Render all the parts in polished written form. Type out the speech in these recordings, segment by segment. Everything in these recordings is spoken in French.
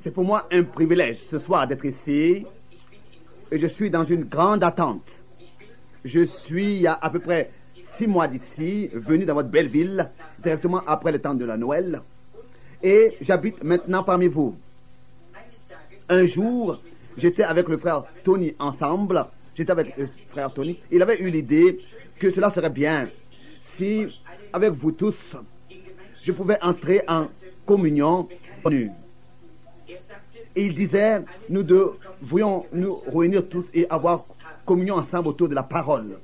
C'est pour moi un privilège ce soir d'être ici et je suis dans une grande attente. Je suis, il y a à peu près 6 mois d'ici, venu dans votre belle ville, directement après le temps de la Noël, et j'habite maintenant parmi vous. Un jour, j'étais avec le frère Tony ensemble, j'étais avec le frère Tony, il avait eu l'idée que cela serait bien si, avec vous tous, je pouvais entrer en communion. Il disait, nous devrions nous réunir tous et avoir communion ensemble autour de la parole.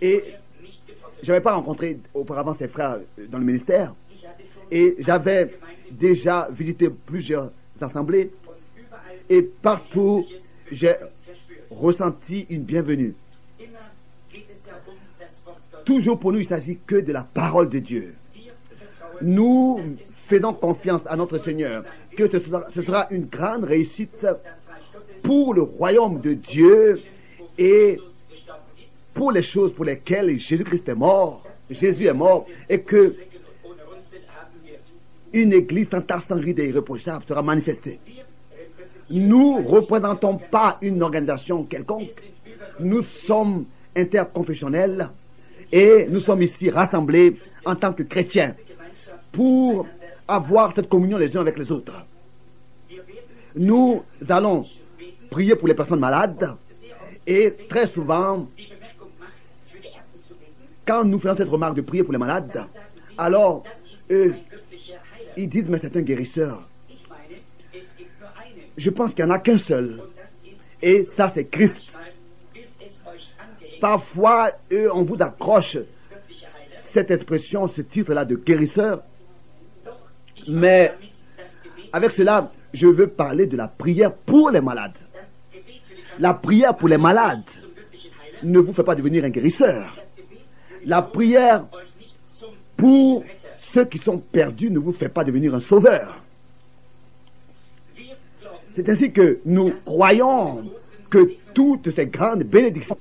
Et je n'avais pas rencontré auparavant ses frères dans le ministère. Et j'avais déjà visité plusieurs assemblées. Et partout, j'ai ressenti une bienvenue. Toujours pour nous, il ne s'agit que de la parole de Dieu. Nous faisons confiance à notre Seigneur que ce sera une grande réussite pour le royaume de Dieu et pour les choses pour lesquelles Jésus-Christ est mort. Jésus est mort et que une église sans tache, sans ride et irréprochable sera manifestée. Nous ne représentons pas une organisation quelconque. Nous sommes interconfessionnels et nous sommes ici rassemblés en tant que chrétiens pour avoir cette communion les uns avec les autres. Nous allons prier pour les personnes malades et très souvent, quand nous faisons cette remarque de prier pour les malades, alors eux, ils disent mais c'est un guérisseur. Je pense qu'il n'y en a qu'un seul et ça c'est Christ. Parfois, eux, on vous accroche cette expression, ce titre-là de guérisseur. Mais avec cela, je veux parler de la prière pour les malades. La prière pour les malades ne vous fait pas devenir un guérisseur. La prière pour ceux qui sont perdus ne vous fait pas devenir un sauveur. C'est ainsi que nous croyons que toutes ces grandes bénédictions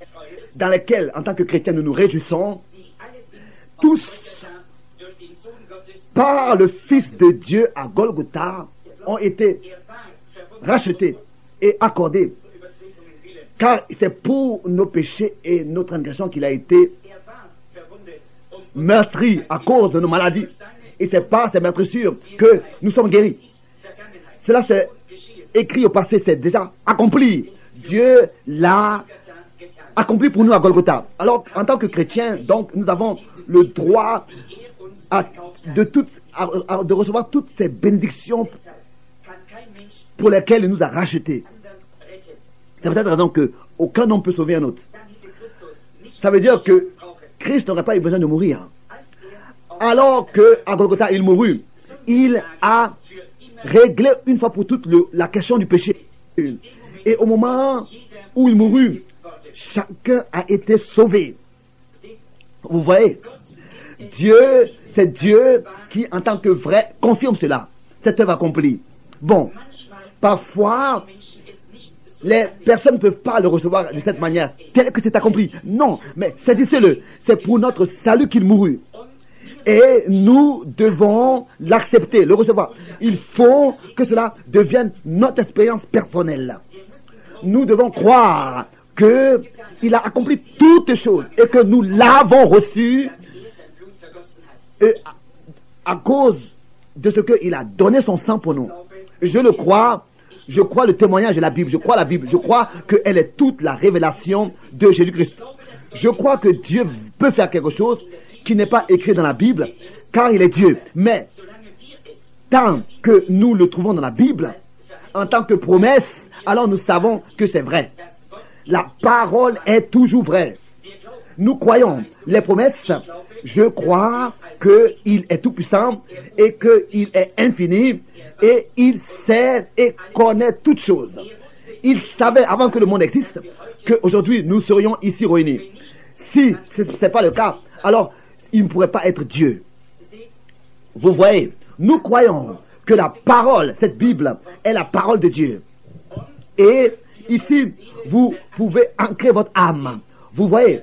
dans lesquelles, en tant que chrétiens, nous nous réjouissons, tous, par le Fils de Dieu à Golgotha, ont été rachetés et accordés. Car c'est pour nos péchés et nos transgressions qu'il a été meurtri à cause de nos maladies. Et c'est par ces meurtrissures que nous sommes guéris. Cela c'est écrit au passé, c'est déjà accompli. Dieu l'a accompli pour nous à Golgotha. Alors, en tant que chrétiens, donc, nous avons le droit de recevoir toutes ces bénédictions pour lesquelles il nous a rachetés. C'est peut-être la raison qu'aucun homme peut sauver un autre. Ça veut dire que Christ n'aurait pas eu besoin de mourir. Alors qu'à Golgotha, il mourut. Il a réglé une fois pour toutes la question du péché. Et au moment où il mourut, chacun a été sauvé. Vous voyez, Dieu, c'est Dieu qui, en tant que vrai, confirme cela. Cette œuvre accomplie. Bon, parfois, les personnes ne peuvent pas le recevoir de cette manière, tel que c'est accompli. Non, mais saisissez-le. C'est pour notre salut qu'il mourut. Et nous devons l'accepter, le recevoir. Il faut que cela devienne notre expérience personnelle. Nous devons croire qu'il a accompli toutes choses et que nous l'avons reçu à cause de ce qu'il a donné son sang pour nous. Je le crois. Je crois le témoignage de la Bible. Je crois la Bible. Je crois qu'elle est toute la révélation de Jésus-Christ. Je crois que Dieu peut faire quelque chose qui n'est pas écrit dans la Bible, car il est Dieu. Mais tant que nous le trouvons dans la Bible, en tant que promesse, alors nous savons que c'est vrai. La parole est toujours vraie. Nous croyons les promesses. Je crois qu'il est tout puissant et qu'il est infini et il sait et connaît toutes choses. Il savait avant que le monde existe qu'aujourd'hui nous serions ici réunis. Si ce n'est pas le cas, alors il ne pourrait pas être Dieu. Vous voyez, nous croyons que la parole, cette Bible, est la parole de Dieu. Et ici, vous pouvez ancrer votre âme. Vous voyez,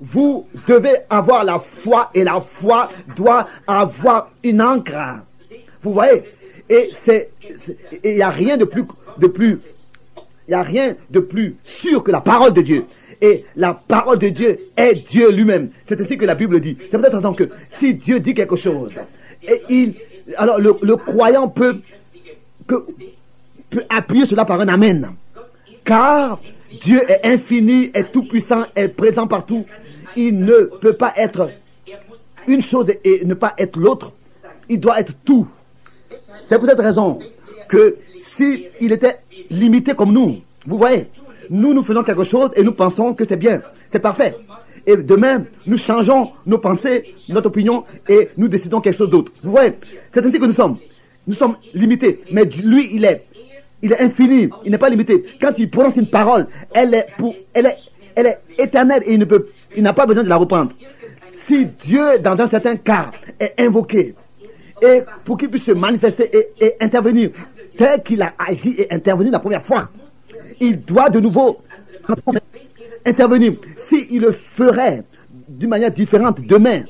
vous devez avoir la foi et la foi doit avoir une ancre. Vous voyez, Et il n'y a rien de plus, il n'y a rien de plus sûr que la parole de Dieu. Et la parole de Dieu est Dieu lui-même. C'est ainsi que la Bible dit. C'est peut-être en que si Dieu dit quelque chose, et alors le croyant peut appuyer cela par un amen. Car Dieu est infini, est tout-puissant, est présent partout. Il ne peut pas être une chose et ne pas être l'autre. Il doit être tout. C'est pour cette raison que s'il était limité comme nous, vous voyez, nous faisons quelque chose et nous pensons que c'est bien, c'est parfait. Et demain, nous changeons nos pensées, notre opinion et nous décidons quelque chose d'autre. Vous voyez, c'est ainsi que nous sommes. Nous sommes limités. Mais lui, il est infini, il n'est pas limité. Quand il prononce une parole, elle est éternelle et il n'a pas besoin de la reprendre. Si Dieu, dans un certain cas, est invoqué, et pour qu'il puisse se manifester et intervenir, tel qu'il a agi et intervenu la première fois, il doit de nouveau intervenir. S'il le ferait d'une manière différente demain,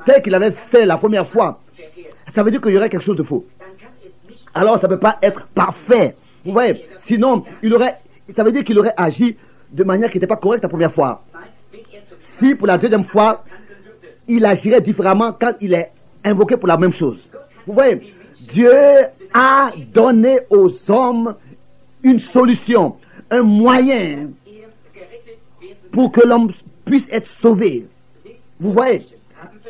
tel qu'il avait fait la première fois, ça veut dire qu'il y aurait quelque chose de faux. Alors ça ne peut pas être parfait. Vous voyez, sinon, ça veut dire qu'il aurait agi de manière qui n'était pas correcte la première fois. Si pour la deuxième fois, il agirait différemment quand il est invoqué pour la même chose. Vous voyez, Dieu a donné aux hommes une solution, un moyen pour que l'homme puisse être sauvé. Vous voyez,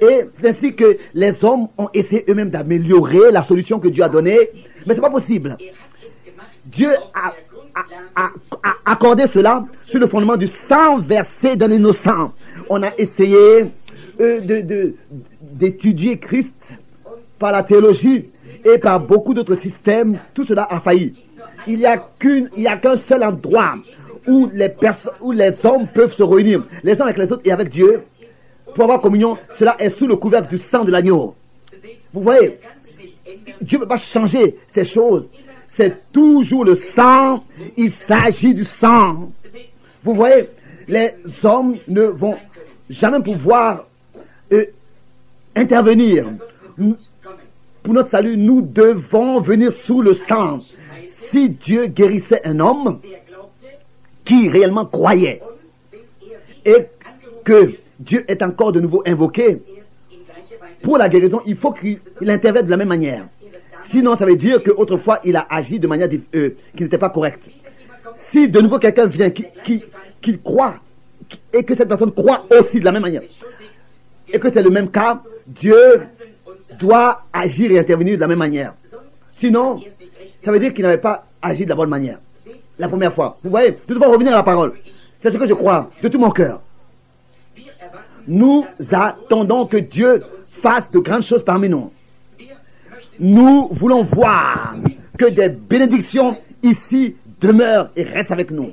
et c'est ainsi que les hommes ont essayé eux-mêmes d'améliorer la solution que Dieu a donnée, mais ce n'est pas possible. Dieu a accordé cela sur le fondement du sang versé d'un innocent. On a essayé d'étudier Christ par la théologie et par beaucoup d'autres systèmes. Tout cela a failli. Il n'y a qu'un seul endroit où les hommes peuvent se réunir, les uns avec les autres et avec Dieu, pour avoir communion. Cela est sous le couvercle du sang de l'agneau. Vous voyez, Dieu ne peut pas changer ces choses. C'est toujours le sang. Il s'agit du sang. Vous voyez, les hommes ne vont jamais pouvoir intervenir. Pour notre salut, nous devons venir sous le sang. Si Dieu guérissait un homme qui réellement croyait et que Dieu est encore de nouveau invoqué pour la guérison, il faut qu'il intervienne de la même manière. Sinon, ça veut dire qu'autrefois, il a agi de manière qui n'était pas correcte. Si de nouveau quelqu'un vient qui croit et que cette personne croit aussi de la même manière et que c'est le même cas, Dieu doit agir et intervenir de la même manière. Sinon, ça veut dire qu'il n'avait pas agi de la bonne manière la première fois. Vous voyez, nous devons revenir à la parole. C'est ce que je crois de tout mon cœur. Nous attendons que Dieu fasse de grandes choses parmi nous. Nous voulons voir que des bénédictions ici demeurent et restent avec nous.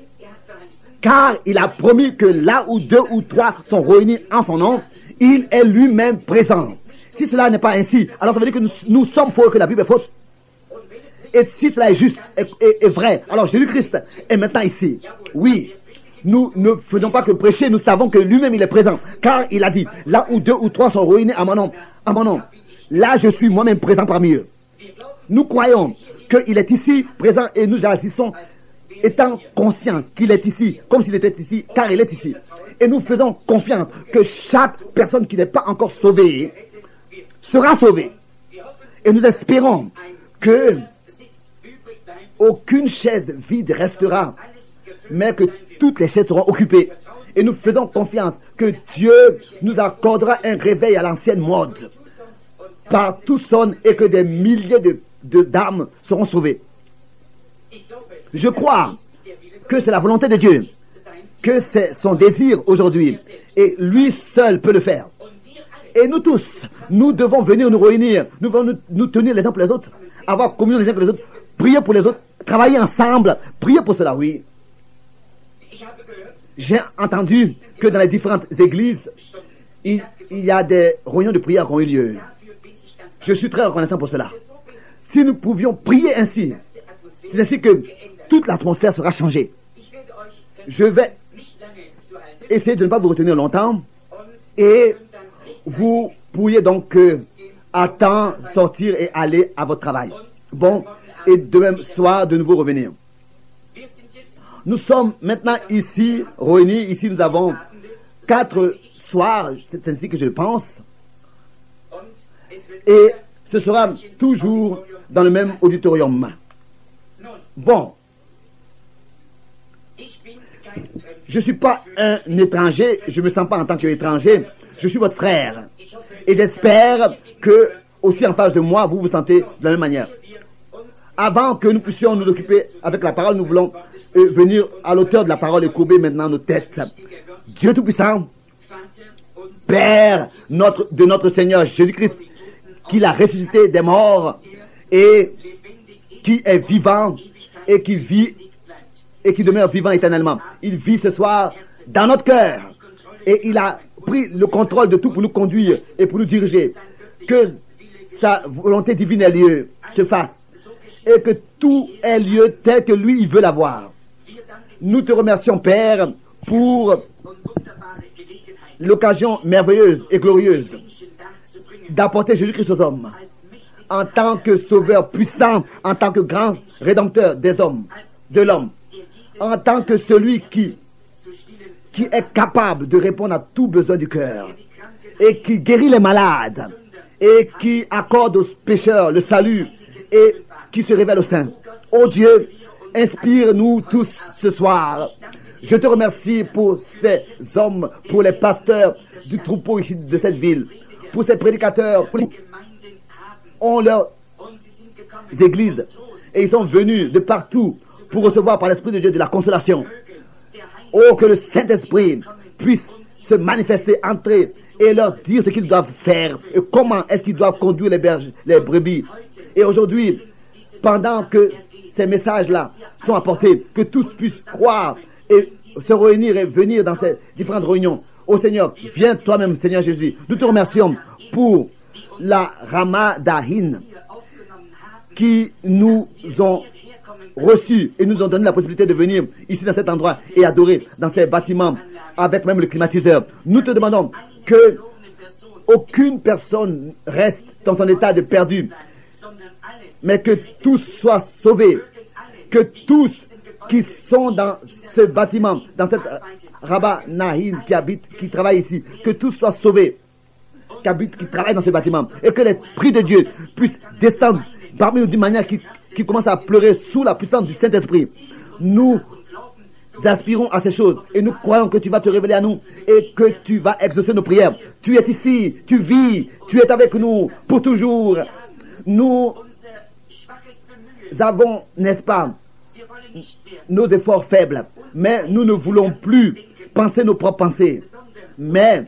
Car il a promis que là où 2 ou 3 sont réunis en son nom, il est lui-même présent. Si cela n'est pas ainsi, alors ça veut dire que nous sommes faux et que la Bible est fausse. Et si cela est juste et vrai, alors Jésus-Christ est maintenant ici. Oui, nous ne faisons pas que prêcher, nous savons que lui-même il est présent. Car il a dit, là où 2 ou 3 sont réunis à mon nom, là je suis moi-même présent parmi eux. Nous croyons qu'il est ici, présent, et nous agissons étant conscients qu'il est ici, comme s'il était ici, car il est ici. Et nous faisons confiance que chaque personne qui n'est pas encore sauvée sera sauvée. Et nous espérons que aucune chaise vide restera, mais que toutes les chaises seront occupées. Et nous faisons confiance que Dieu nous accordera un réveil à l'ancienne mode. Partout sonne et que des milliers d'âmes seront sauvées. Je crois que c'est la volonté de Dieu, que c'est son désir aujourd'hui, et lui seul peut le faire. Et nous tous, nous devons venir nous réunir, nous devons nous tenir les uns pour les autres, avoir communion les uns pour les autres, prier pour les autres, travailler ensemble, prier pour cela, oui. J'ai entendu que dans les différentes églises, il y a des réunions de prière qui ont eu lieu. Je suis très reconnaissant pour cela. Si nous pouvions prier ainsi, c'est ainsi que toute l'atmosphère sera changée. Je vais essayer de ne pas vous retenir longtemps et vous pourriez donc à temps sortir et aller à votre travail. Bon, et demain soir, de nouveau revenir. Nous sommes maintenant ici, réunis. Ici, nous avons 4 soirs, c'est ainsi que je le pense. Et ce sera toujours dans le même auditorium. Bon, je ne suis pas un étranger, je ne me sens pas en tant qu'étranger, je suis votre frère. Et j'espère que, aussi en face de moi, vous vous sentez de la même manière. Avant que nous puissions nous occuper avec la parole, nous voulons venir à l'auteur de la parole et courber maintenant nos têtes. Dieu Tout-Puissant, Père de notre Seigneur Jésus-Christ, qui l'a ressuscité des morts et qui est vivant et qui vit et qui demeure vivant éternellement. Il vit ce soir dans notre cœur et il a pris le contrôle de tout pour nous conduire et pour nous diriger. Que sa volonté divine ait lieu, se fasse et que tout ait lieu tel que lui il veut l'avoir. Nous te remercions, Père, pour l'occasion merveilleuse et glorieuse d'apporter Jésus-Christ aux hommes en tant que sauveur puissant, en tant que grand rédempteur des hommes, de l'homme, en tant que celui qui est capable de répondre à tout besoin du cœur et qui guérit les malades et qui accorde aux pécheurs le salut et qui se révèle aux saints. Oh Dieu, inspire-nous tous ce soir. Je te remercie pour ces hommes, pour les pasteurs du troupeau ici de cette ville, pour ces prédicateurs, pour ont leurs églises et ils sont venus de partout pour recevoir par l'Esprit de Dieu de la consolation. Oh, que le Saint-Esprit puisse se manifester, entrer et leur dire ce qu'ils doivent faire et comment est-ce qu'ils doivent conduire les brebis. Et aujourd'hui, pendant que ces messages-là sont apportés, que tous puissent croire et se réunir et venir dans ces différentes réunions. Oh Seigneur, viens toi-même, Seigneur Jésus. Nous te remercions pour la Ramadahin qui nous ont reçus et nous ont donné la possibilité de venir ici dans cet endroit et adorer dans ces bâtiments avec même le climatiseur. Nous te demandons que aucune personne reste dans son état de perdu, mais que tous soient sauvés, que tous qui sont dans ce bâtiment, dans cette Ramadahin qui travaille ici, que tous soient sauvés, qui travaillent dans ce bâtiment, et que l'Esprit de Dieu puisse descendre parmi nous d'une manière qui commence à pleurer sous la puissance du Saint-Esprit. Nous aspirons à ces choses et nous croyons que tu vas te révéler à nous et que tu vas exaucer nos prières. Tu es ici, tu vis, tu es avec nous pour toujours. Nous avons, n'est-ce pas, nos efforts faibles, mais nous ne voulons plus penser nos propres pensées, mais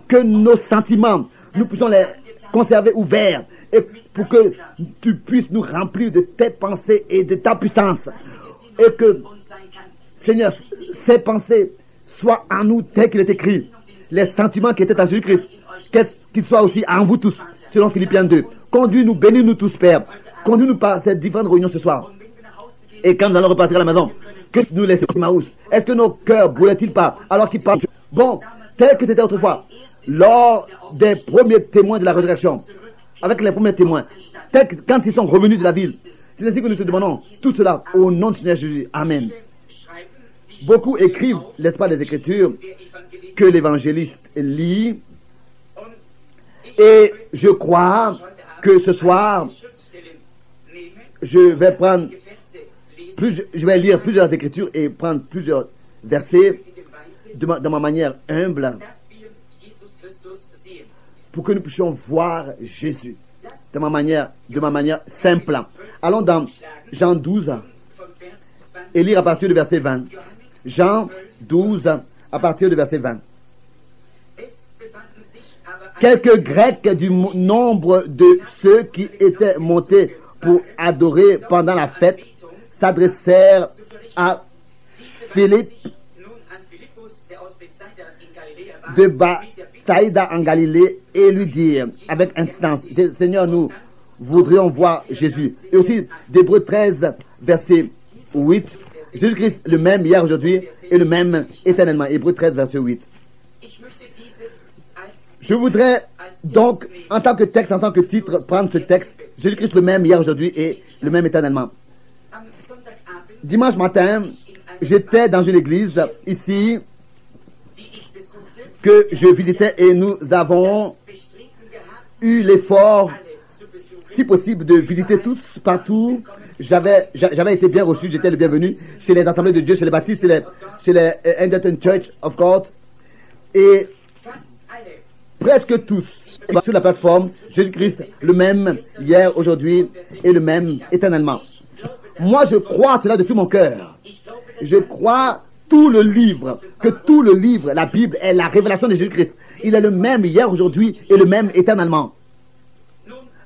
que nos sentiments, nous puissions les conserver ouverts et pour que tu puisses nous remplir de tes pensées et de ta puissance. Et que, Seigneur, ces pensées soient en nous tel qu'il est écrit. Les sentiments qui étaient en Jésus-Christ, qu'ils soient aussi en vous tous, selon Philippiens 2. Conduis-nous, bénis-nous tous, Père. Conduis-nous par cette différentes réunions ce soir. Et quand nous allons repartir à la maison, que tu nous laisses Maus. Est-ce que nos cœurs brûlaient-ils pas alors qu'ils parlent? Bon, tel que c'était autrefois, lors des premiers témoins de la résurrection, avec les premiers témoins, quand ils sont revenus de la ville. C'est ainsi que nous te demandons tout cela au nom de Seigneur Jésus. Amen. Beaucoup écrivent, n'est-ce pas, les Écritures que l'évangéliste lit. Et je crois que ce soir, je vais lire plusieurs Écritures et prendre plusieurs versets de ma manière humble pour que nous puissions voir Jésus de ma manière simple. Allons dans Jean 12 et lire à partir du verset 20. Jean 12 à partir du verset 20. Quelques Grecs du nombre de ceux qui étaient montés pour adorer pendant la fête s'adressèrent à Philippe de Bethsaïda en Galilée et lui dirent avec insistance: Seigneur, nous voudrions voir Jésus. Et aussi d'Hébreux 13 verset 8, Jésus-Christ le même hier, aujourd'hui et le même éternellement. Hébreux 13 verset 8. Je voudrais donc en tant que texte, en tant que titre, prendre ce texte: Jésus-Christ le même hier, aujourd'hui et le même éternellement. Dimanche matin, j'étais dans une église ici que je visitais et nous avons eu l'effort, si possible, de visiter tous, partout. J'avais été bien reçu, j'étais le bienvenu chez les Assemblées de Dieu, chez les baptistes, chez les Anderton Church of God. Et presque tous sur la plateforme, Jésus-Christ, le même hier, aujourd'hui et le même éternellement. Moi, je crois cela de tout mon cœur. Je crois tout le livre, que tout le livre, la Bible, est la révélation de Jésus-Christ. Il est le même hier, aujourd'hui et le même éternellement.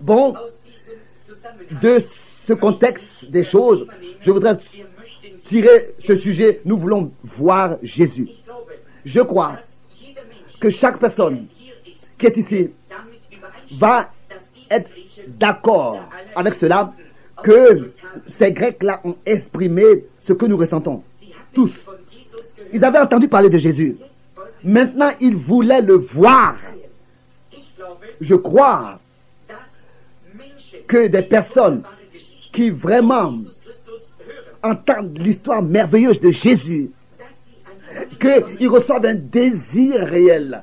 Bon, de ce contexte des choses, je voudrais tirer ce sujet. Nous voulons voir Jésus. Je crois que chaque personne qui est ici va être d'accord avec cela, que ces Grecs-là ont exprimé ce que nous ressentons. Tous. Ils avaient entendu parler de Jésus. Maintenant, ils voulaient le voir. Je crois que des personnes qui vraiment entendent l'histoire merveilleuse de Jésus, qu'ils reçoivent un désir réel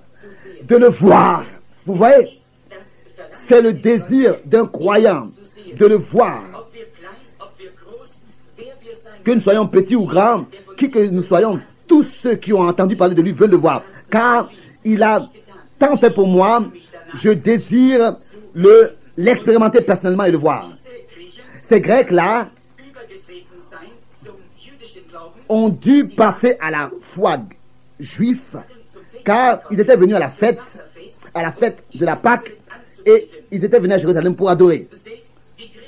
de le voir. Vous voyez, c'est le désir d'un croyant de le voir. Que nous soyons petits ou grands, qui que nous soyons, tous ceux qui ont entendu parler de lui veulent le voir. Car il a tant fait pour moi, je désire l'expérimenter personnellement et le voir. Ces Grecs-là ont dû passer à la foi juive, car ils étaient venus à la fête de la Pâque, et ils étaient venus à Jérusalem pour adorer.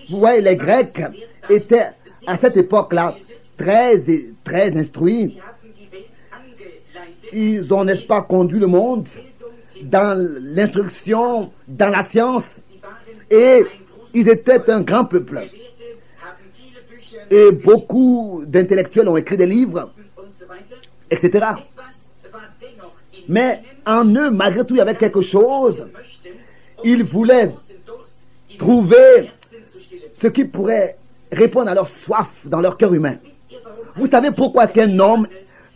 Vous voyez, les Grecs étaient à cette époque-là très instruits. Ils ont, n'est-ce pas, conduit le monde dans l'instruction, dans la science, et ils étaient un grand peuple. Et beaucoup d'intellectuels ont écrit des livres, etc. Mais en eux, malgré tout, il y avait quelque chose. Ils voulaient trouver ce qui pourrait répondre à leur soif dans leur cœur humain. Vous savez pourquoi est-ce qu'un homme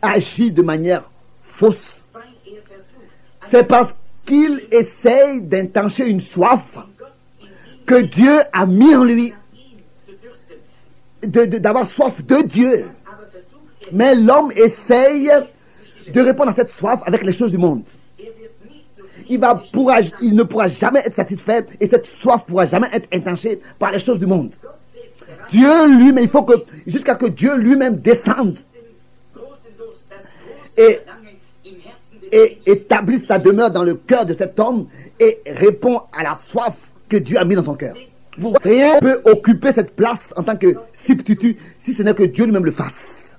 agit de manière fausse? C'est parce qu'il essaye d'étancher une soif que Dieu a mis en lui, d'avoir soif de Dieu. Mais l'homme essaye de répondre à cette soif avec les choses du monde. Il ne pourra jamais être satisfait et cette soif ne pourra jamais être étanchée par les choses du monde. Dieu lui-même, il faut que, jusqu'à que Dieu lui-même descende et établisse sa demeure dans le cœur de cet homme et répond à la soif que Dieu a mis dans son cœur. Rien ne peut occuper cette place en tant que substitut si ce n'est que Dieu lui-même le fasse.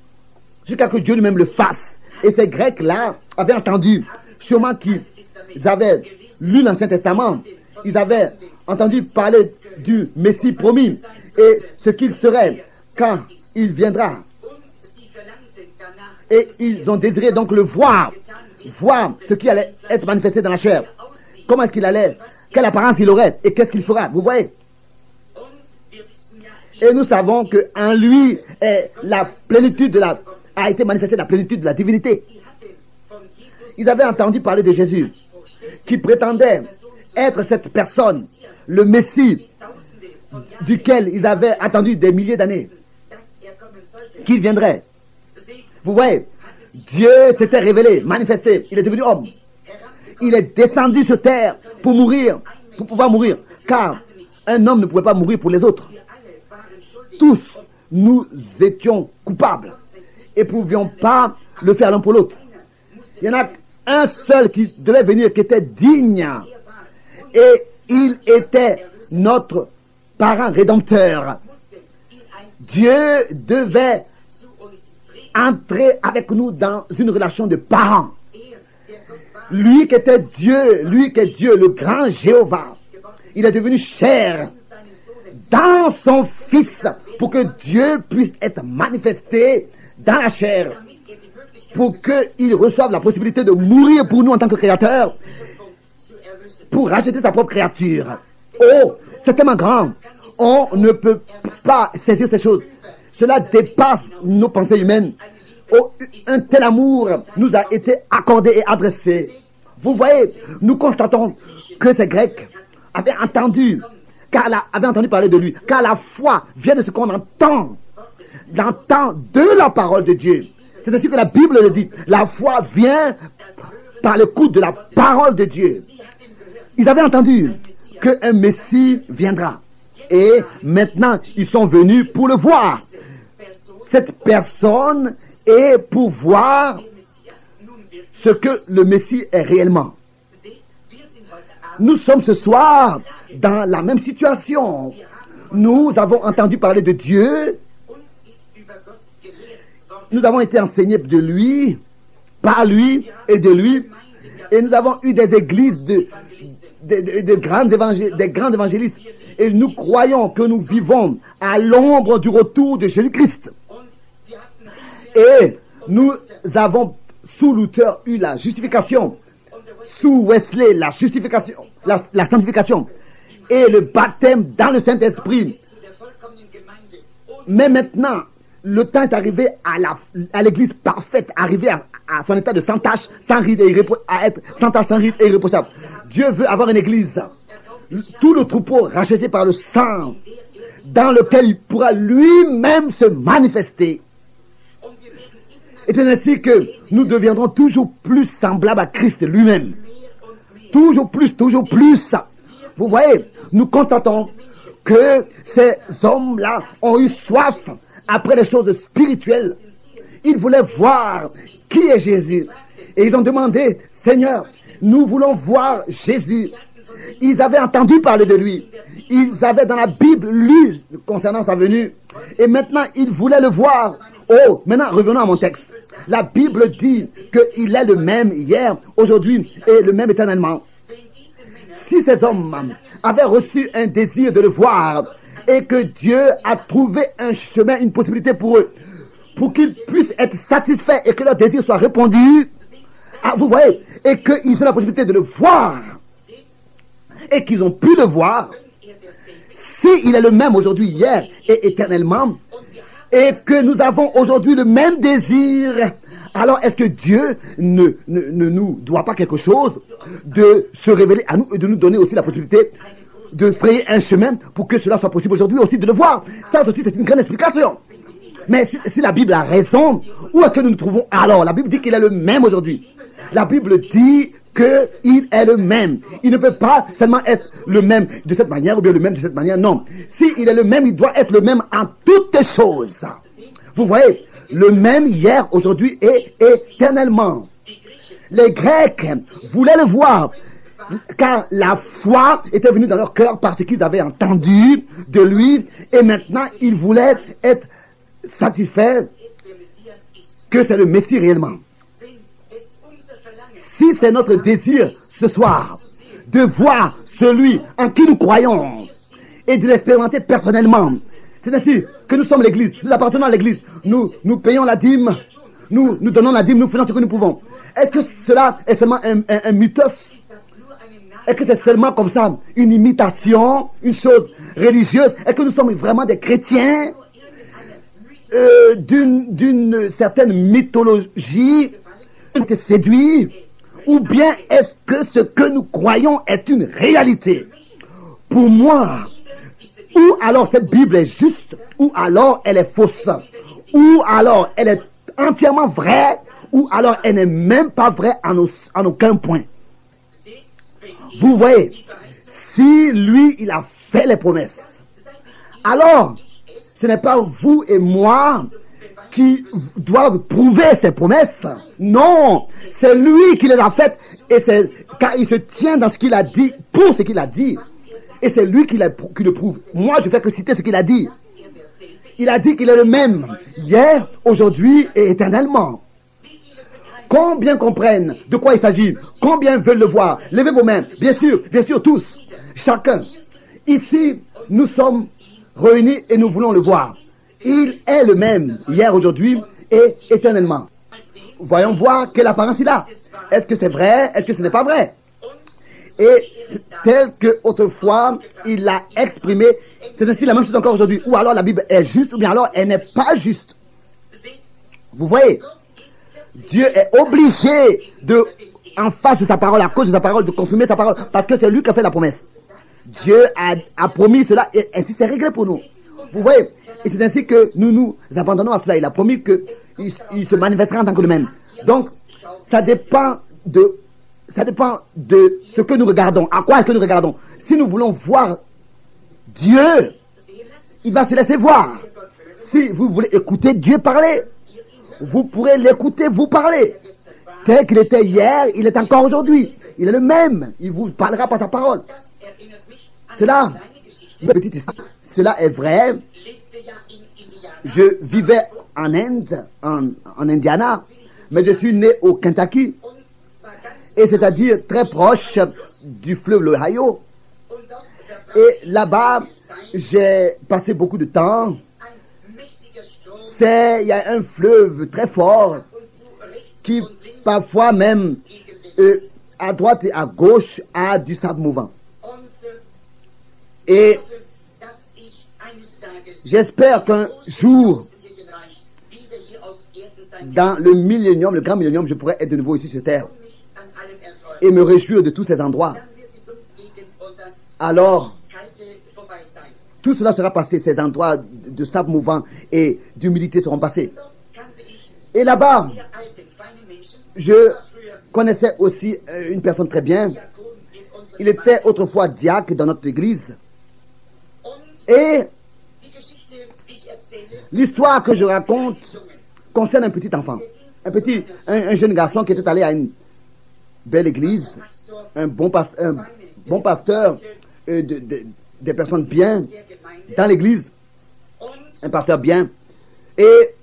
Jusqu'à que Dieu lui-même le fasse. Et ces Grecs-là avaient entendu, sûrement qu'ils avaient lu l'Ancien Testament, ils avaient entendu parler du Messie promis et ce qu'il serait quand il viendra. Et ils ont désiré donc le voir ce qui allait être manifesté dans la chair. Comment est-ce qu'il allait, quelle apparence il aurait et qu'est-ce qu'il fera, vous voyez. Et nous savons qu'en lui la plénitude a été manifestée la plénitude de la divinité. Ils avaient entendu parler de Jésus, qui prétendait être cette personne, le Messie, duquel ils avaient attendu des milliers d'années, qu'il viendrait. Vous voyez, Dieu s'était révélé, manifesté, il est devenu homme. Il est descendu sur terre pour mourir, pour pouvoir mourir, car un homme ne pouvait pas mourir pour les autres. Tous, nous étions coupables et ne pouvions pas le faire l'un pour l'autre. Il y en a un seul qui devait venir, qui était digne, et il était notre parent rédempteur. Dieu devait entrer avec nous dans une relation de parents. Lui qui était Dieu, lui qui est Dieu, le grand Jéhovah, il est devenu chair dans son Fils pour que Dieu puisse être manifesté dans la chair, pour qu'il reçoive la possibilité de mourir pour nous en tant que créateur, pour racheter sa propre créature. Oh, c'est tellement grand. On ne peut pas saisir ces choses. Cela dépasse nos pensées humaines. Oh, un tel amour nous a été accordé et adressé. Vous voyez, nous constatons que ces Grecs avaient entendu parler de lui, car la foi vient de ce qu'on entend de la parole de Dieu. C'est ainsi que la Bible le dit. La foi vient par l'écoute de la parole de Dieu. Ils avaient entendu qu'un Messie viendra. Et maintenant, ils sont venus pour le voir. Cette personne est pour voir ce que le Messie est réellement. Nous sommes ce soir dans la même situation. Nous avons entendu parler de Dieu. Nous avons été enseignés de lui, par lui et de lui. Et nous avons eu des églises des grands évangélistes. Et nous croyons que nous vivons à l'ombre du retour de Jésus-Christ. Et nous avons sous Luther eu la justification. Sous Wesley, la justification, la sanctification. Et le baptême dans le Saint-Esprit. Mais maintenant, le temps est arrivé à l'église parfaite, arrivé à son état de sans tache, sans ride et irréprochable. Dieu veut avoir une église. Tout le troupeau racheté par le sang, dans lequel il pourra lui-même se manifester. Et c'est ainsi que nous deviendrons toujours plus semblables à Christ lui-même. Toujours plus, toujours plus. Vous voyez, nous constatons que ces hommes-là ont eu soif après les choses spirituelles. Ils voulaient voir qui est Jésus. Et ils ont demandé, Seigneur, nous voulons voir Jésus. Ils avaient entendu parler de lui. Ils avaient dans la Bible lu concernant sa venue. Et maintenant, ils voulaient le voir. Oh, maintenant, revenons à mon texte. La Bible dit qu'il est le même hier, aujourd'hui et le même éternellement. Si ces hommes avaient reçu un désir de le voir et que Dieu a trouvé un chemin, une possibilité pour eux, pour qu'ils puissent être satisfaits et que leur désir soit répondu, vous voyez, et qu'ils aient la possibilité de le voir et qu'ils ont pu le voir, s'il est le même aujourd'hui, hier et éternellement, et que nous avons aujourd'hui le même désir, alors est-ce que Dieu ne nous doit pas quelque chose de se révéler à nous et de nous donner aussi la possibilité de frayer un chemin pour que cela soit possible aujourd'hui aussi de le voir? Ça aussi c'est une grande explication. Mais si la Bible a raison, où est-ce que nous nous trouvons alors? La Bible dit qu'il est le même aujourd'hui. La Bible dit qu'il est le même. Il ne peut pas seulement être le même de cette manière ou bien le même de cette manière. Non. S'il est le même, il doit être le même en toutes choses. Vous voyez, le même hier, aujourd'hui et éternellement. Les Grecs voulaient le voir car la foi était venue dans leur cœur parce qu'ils avaient entendu de lui et maintenant ils voulaient être satisfaits que c'est le Messie réellement. Si c'est notre désir ce soir de voir celui en qui nous croyons et de l'expérimenter personnellement, c'est ainsi que nous sommes l'église, nous appartenons à l'église, nous payons la dîme, nous donnons la dîme, nous faisons ce que nous pouvons. Est-ce que cela est seulement un mythos? Est-ce que c'est seulement comme ça une imitation, une chose religieuse? Est-ce que nous sommes vraiment des chrétiens d'une certaine mythologie qui séduit? Ou bien est-ce que ce que nous croyons est une réalité? Pour moi, ou alors cette Bible est juste, ou alors elle est fausse, ou alors elle est entièrement vraie, ou alors elle n'est même pas vraie en aucun point. Vous voyez, si lui, il a fait les promesses, alors ce n'est pas vous et moi qui doivent prouver ces promesses. Non, c'est lui qui les a faites et c'est car il se tient dans ce qu'il a dit pour ce qu'il a dit. Et c'est lui qui le prouve. Moi, je fais que citer ce qu'il a dit. Il a dit qu'il est le même hier, aujourd'hui et éternellement. Combien comprennent de quoi il s'agit? Combien veulent le voir? Levez vos mains. Bien sûr, tous. Chacun. Ici, nous sommes réunis et nous voulons le voir. Il est le même hier, aujourd'hui et éternellement. Voyons voir quelle apparence il a. Est-ce que c'est vrai? Est-ce que ce n'est pas vrai? Et tel que autrefois il l'a exprimé. C'est ainsi la même chose encore aujourd'hui. Ou alors la Bible est juste, ou bien alors elle n'est pas juste. Vous voyez, Dieu est obligé de, en face de sa parole, à cause de sa parole, de confirmer sa parole, parce que c'est lui qui a fait la promesse. Dieu a promis cela, et ainsi c'est réglé pour nous. Vous voyez, et c'est ainsi que nous abandonnons à cela. Il a promis qu'il se manifestera en tant que lui-même. Donc, ça dépend de ce que nous regardons. À quoi est-ce que nous regardons? Si nous voulons voir Dieu, il va se laisser voir. Si vous voulez écouter Dieu parler, vous pourrez l'écouter vous parler. Tel qu'il était hier, il est encore aujourd'hui. Il est le même. Il vous parlera par sa parole. Cela, une petite histoire. Cela est vrai. Je vivais en Inde, en Indiana, mais je suis né au Kentucky, et c'est-à-dire très proche du fleuve l'Ohio. Et là-bas, j'ai passé beaucoup de temps. Il y a un fleuve très fort qui parfois même à droite et à gauche a du sable mouvant. Et j'espère qu'un jour, dans le millénium, le grand millénium, je pourrai être de nouveau ici sur terre et me réjouir de tous ces endroits. Alors, tout cela sera passé, ces endroits de sable mouvant et d'humidité seront passés. Et là-bas, je connaissais aussi une personne très bien. Il était autrefois diacre dans notre église. Et l'histoire que je raconte concerne un petit enfant, un jeune garçon qui était allé à une belle église, un bon pasteur, des personnes bien dans l'église, un pasteur bien, et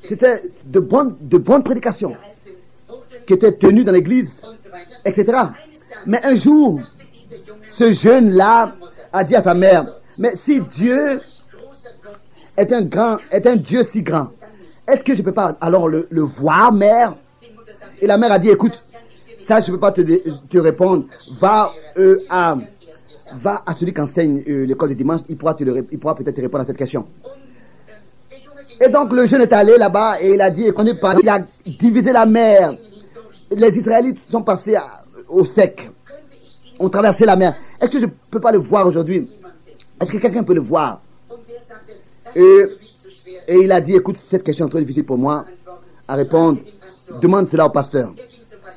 c'était de bonnes prédications qui étaient tenues dans l'église, etc. Mais un jour, ce jeune-là a dit à sa mère, mais si Dieu est un Dieu si grand, est-ce que je ne peux pas alors le voir, mère? Et la mère a dit, écoute, ça je ne peux pas te répondre, va à celui qui enseigne l'école de dimanche, il pourra peut-être te répondre à cette question. Et donc le jeune est allé là-bas et il a dit, il a divisé la mer. Les Israélites sont passés au sec, ont traversé la mer. Est-ce que je ne peux pas le voir aujourd'hui? Est-ce que quelqu'un peut le voir? Et il a dit, écoute, cette question est trop difficile pour moi à répondre. Demande cela au pasteur.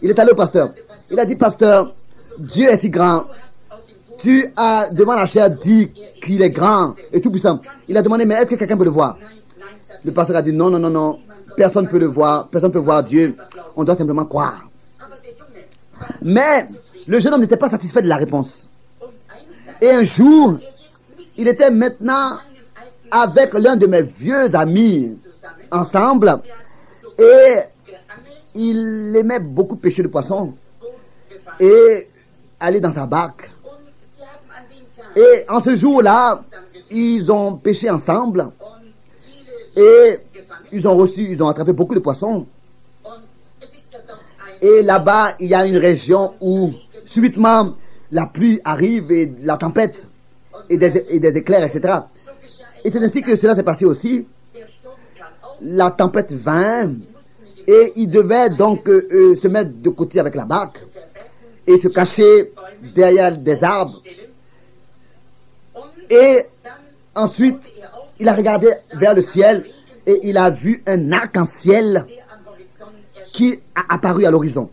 Il est allé au pasteur. Il a dit, pasteur, Dieu est si grand. Tu as, devant la chair, dit qu'il est grand et tout puissant. Il a demandé, mais est-ce que quelqu'un peut le voir? Le pasteur a dit, non, non, non, non. Personne ne peut le voir. Personne ne peut voir Dieu. On doit simplement croire. Mais le jeune homme n'était pas satisfait de la réponse. Et un jour, il était maintenant avec l'un de mes vieux amis ensemble. Et il aimait beaucoup pêcher le poisson et aller dans sa barque. Et en ce jour-là, ils ont pêché ensemble et ils ont attrapé beaucoup de poissons. Et là-bas, il y a une région où subitement la pluie arrive et la tempête et des éclairs, etc. Et c'est ainsi que cela s'est passé aussi. La tempête vint et ils devaient donc se mettre de côté avec la barque et se cacher derrière des arbres. Et ensuite, il a regardé vers le ciel et il a vu un arc-en-ciel qui a apparu à l'horizon.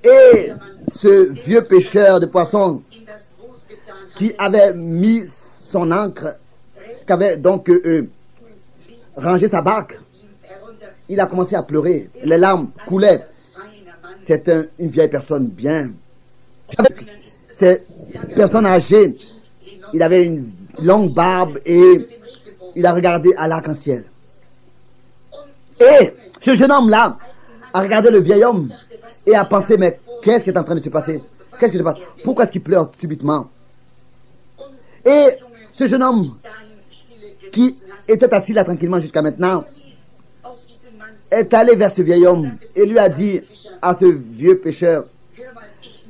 Et ce vieux pêcheur de poissons qui avait mis son ancre, qui avait donc rangé sa barque, il a commencé à pleurer. Les larmes coulaient. C'est une vieille personne bien. Cette personne âgée, il avait une longue barbe et il a regardé à l'arc-en-ciel. Et ce jeune homme-là a regardé le vieil homme et a pensé, mais qu'est-ce qui est en train de se passer? Qu'est-ce qui se passe? Pourquoi est-ce qu'il pleure subitement? Et ce jeune homme qui était assis là tranquillement jusqu'à maintenant est allé vers ce vieil homme et lui a dit à ce vieux pêcheur,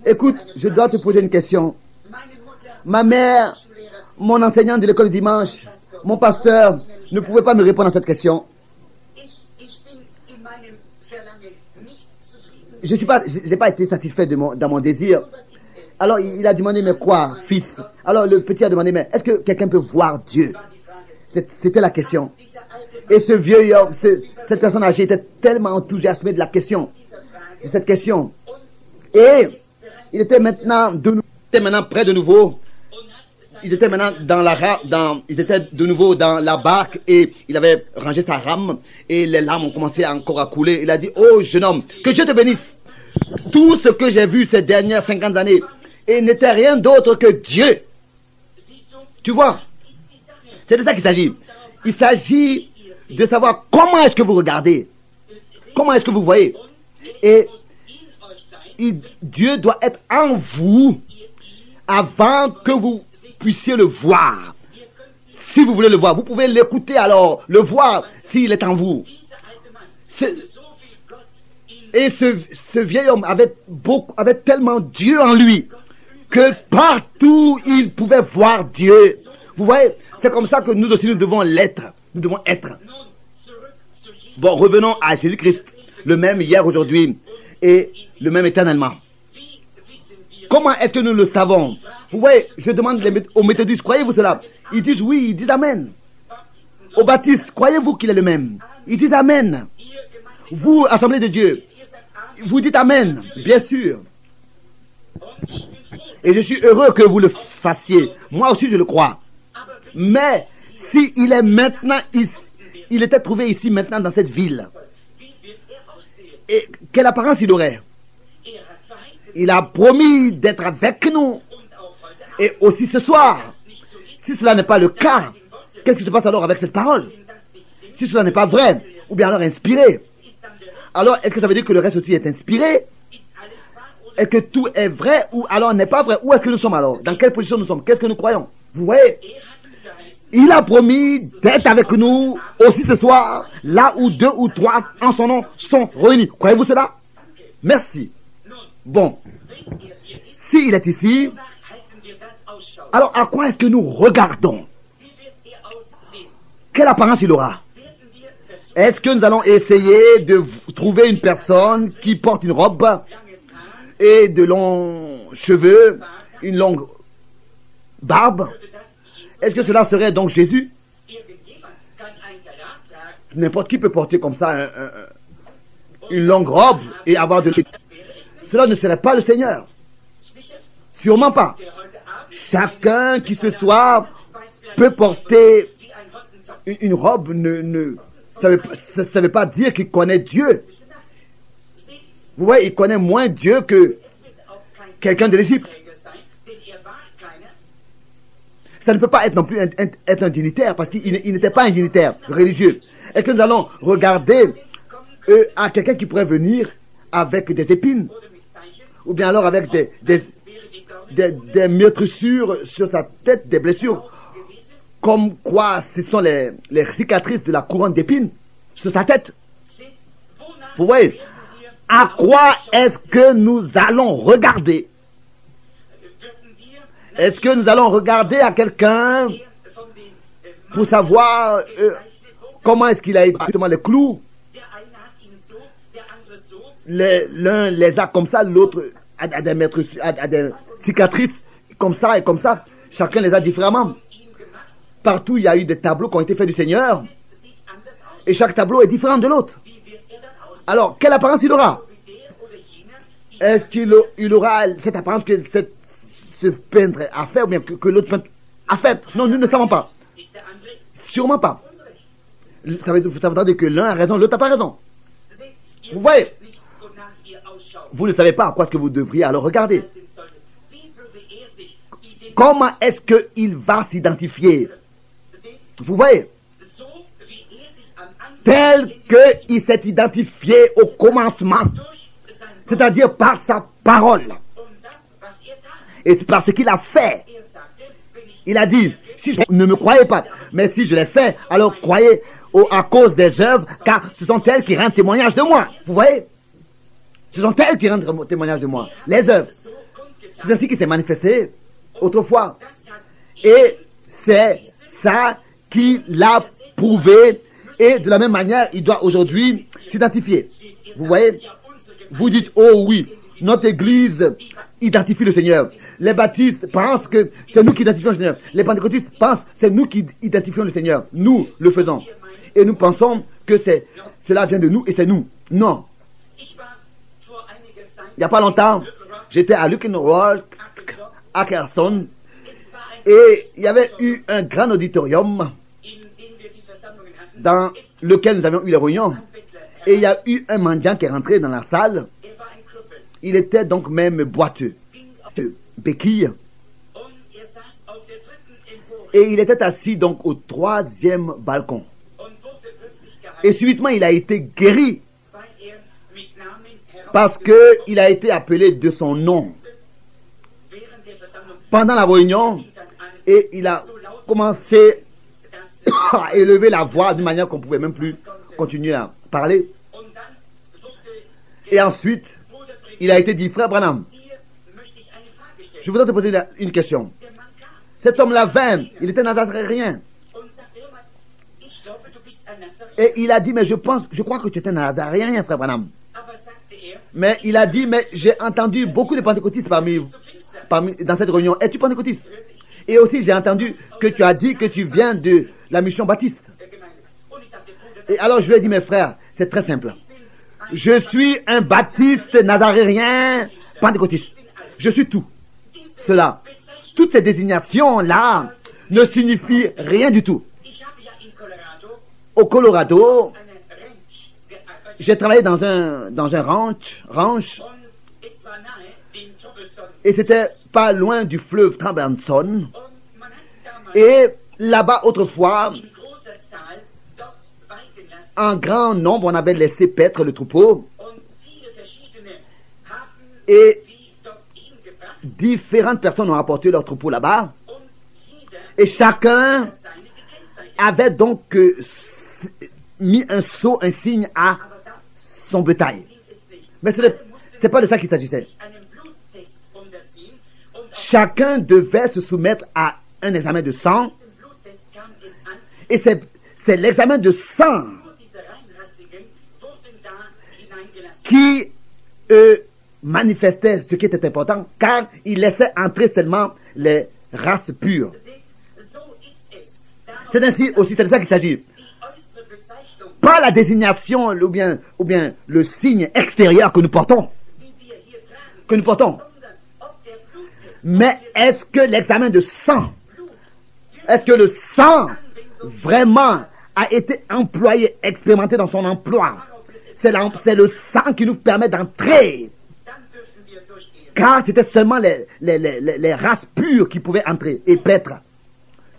Écoute, je dois te poser une question. Ma mère, mon enseignant de l'école de dimanche, mon pasteur, ne pouvait pas me répondre à cette question. Je n'ai pas été satisfait dans mon désir. Alors il a demandé, mais quoi, fils? Alors le petit a demandé, mais est-ce que quelqu'un peut voir Dieu? C'était la question. Et ce vieux homme, cette personne âgée était tellement enthousiasmée de la question, de cette question. Et il était maintenant prêt de nouveau. Il était maintenant ils étaient de nouveau dans la barque et il avait rangé sa rame et les larmes ont commencé encore à couler. Il a dit, oh jeune homme, que Dieu te bénisse. Tout ce que j'ai vu ces dernières 50 années et n'était rien d'autre que Dieu. Tu vois, c'est de ça qu'il s'agit. Il s'agit de savoir comment est-ce que vous regardez, comment est-ce que vous voyez. Et Dieu doit être en vous avant que vous puissiez le voir. Si vous voulez le voir, vous pouvez l'écouter alors, le voir s'il est en vous. Et ce vieil homme avait tellement Dieu en lui que partout il pouvait voir Dieu. Vous voyez, c'est comme ça que nous aussi nous devons l'être. Nous devons être. Bon, revenons à Jésus-Christ, le même hier, aujourd'hui et le même éternellement. Comment est-ce que nous le savons? Vous voyez, je demande aux méthodistes, croyez-vous cela? Ils disent oui, ils disent amen. Aux baptistes, croyez-vous qu'il est le même? Ils disent amen. Vous, Assemblée de Dieu, vous dites amen, bien sûr. Et je suis heureux que vous le fassiez. Moi aussi, je le crois. Mais, si il est maintenant ici, il était trouvé ici maintenant dans cette ville. Et quelle apparence il aurait? Il a promis d'être avec nous. Et aussi ce soir. Si cela n'est pas le cas, qu'est-ce qui se passe alors avec cette parole? Si cela n'est pas vrai, ou bien alors inspiré, alors est-ce que ça veut dire que le reste aussi est inspiré? Est-ce que tout est vrai ou alors n'est pas vrai? Où est-ce que nous sommes alors? Dans quelle position nous sommes? Qu'est-ce que nous croyons? Vous voyez? Il a promis d'être avec nous aussi ce soir, là où 2 ou 3 en son nom sont réunis. Croyez-vous cela? Merci. Bon. S'il est ici, alors à quoi est-ce que nous regardons? Quelle apparence il aura? Est-ce que nous allons essayer de trouver une personne qui porte une robe et de longs cheveux, une longue barbe? Est-ce que cela serait donc Jésus? N'importe qui peut porter comme ça une longue robe et avoir de... Cela ne serait pas le Seigneur. Sûrement pas. Chacun qui ce soir peut porter une robe, ça ne veut pas dire qu'il connaît Dieu. Vous voyez, il connaît moins Dieu que quelqu'un de l'Égypte. Ça ne peut pas être non plus être un dignitaire, parce qu'il n'était pas un dignitaire religieux. Est-ce que nous allons regarder à quelqu'un qui pourrait venir avec des épines, ou bien alors avec des meurtrissures sur sa tête, des blessures, comme quoi ce sont les cicatrices de la couronne d'épines sur sa tête? Vous voyez, à quoi est-ce que nous allons regarder? Est-ce que nous allons regarder à quelqu'un pour savoir comment est-ce qu'il a exactement les clous? L'un les a comme ça, l'autre a des cicatrices comme ça et comme ça. Chacun les a différemment. Partout, il y a eu des tableaux qui ont été faits du Seigneur. Et chaque tableau est différent de l'autre. Alors, quelle apparence il aura? Est-ce qu'il aura cette apparence que ce peintre a fait, ou bien que l'autre peintre a fait? Non, nous ne savons pas. Sûrement pas. Ça veut dire que l'un a raison, l'autre n'a pas raison. Vous voyez? Vous ne savez pas à quoi est-ce que vous devriez alors regarder. Comment est-ce qu'il va s'identifier? Vous voyez? Tel qu'il s'est identifié au commencement, c'est-à-dire par sa parole et par ce qu'il a fait. Il a dit, si je ne me croyez pas, mais si je l'ai fait, alors croyez à cause des œuvres, car ce sont elles qui rendent témoignage de moi. Vous voyez? Ce sont elles qui rendent témoignage de moi. Les œuvres. C'est ainsi qu'il s'est manifesté autrefois. Et c'est ça qui l'a prouvé. Et de la même manière, il doit aujourd'hui s'identifier. Vous voyez? Vous dites, oh oui, notre Église identifie le Seigneur. Les baptistes pensent que c'est nous qui identifions le Seigneur. Les pentecôtistes pensent que c'est nous qui identifions le Seigneur. Nous le faisons. Et nous pensons que cela vient de nous et c'est nous. Non. Il n'y a pas longtemps, j'étais à Luckenwald, à Kherson, et il y avait eu un grand auditorium dans lequel nous avions eu les réunions. Et il y a eu un mendiant qui est rentré dans la salle. Il était donc même boiteux, béquille. Et il était assis donc au 3e balcon. Et subitement, il a été guéri parce qu'il a été appelé de son nom pendant la réunion. Et il a commencé à élever la voix d'une manière qu'on ne pouvait même plus continuer à parler. Et ensuite, il a été dit, frère Branham, je voudrais te poser une question. Cet homme-là vint, il était nazaréen. Et il a dit, mais je crois que tu étais nazaréen, frère Branham. Mais il a dit, mais j'ai entendu beaucoup de pentecôtistes dans cette réunion. Es-tu pentecôtiste? Et aussi, j'ai entendu que tu as dit que tu viens de la mission baptiste. Et alors, je lui ai dit, mes frères, c'est très simple. Je suis un baptiste nazaréen pentecôtiste. Je suis tout cela. Toutes ces désignations-là ne signifient rien du tout. Au Colorado, j'ai travaillé dans un ranch, et c'était pas loin du fleuve Trabenson. Et là-bas, autrefois, en grand nombre, on avait laissé paître le troupeau. Et différentes personnes ont apporté leur troupeau là-bas. Et chacun avait donc mis un sceau, un signe à son bétail. Mais ce n'est pas de ça qu'il s'agissait. Chacun devait se soumettre à un examen de sang. Et c'est l'examen de sang qui manifestait ce qui était important, car il laissait entrer seulement les races pures. C'est ainsi aussi, c'est de ça qu'il s'agit. Pas la désignation ou bien le signe extérieur que nous portons. Mais est-ce que l'examen de sang, est-ce que le sang vraiment a été employé, expérimenté dans son emploi? C'est le sang qui nous permet d'entrer. Car c'était seulement les races pures qui pouvaient entrer et paître.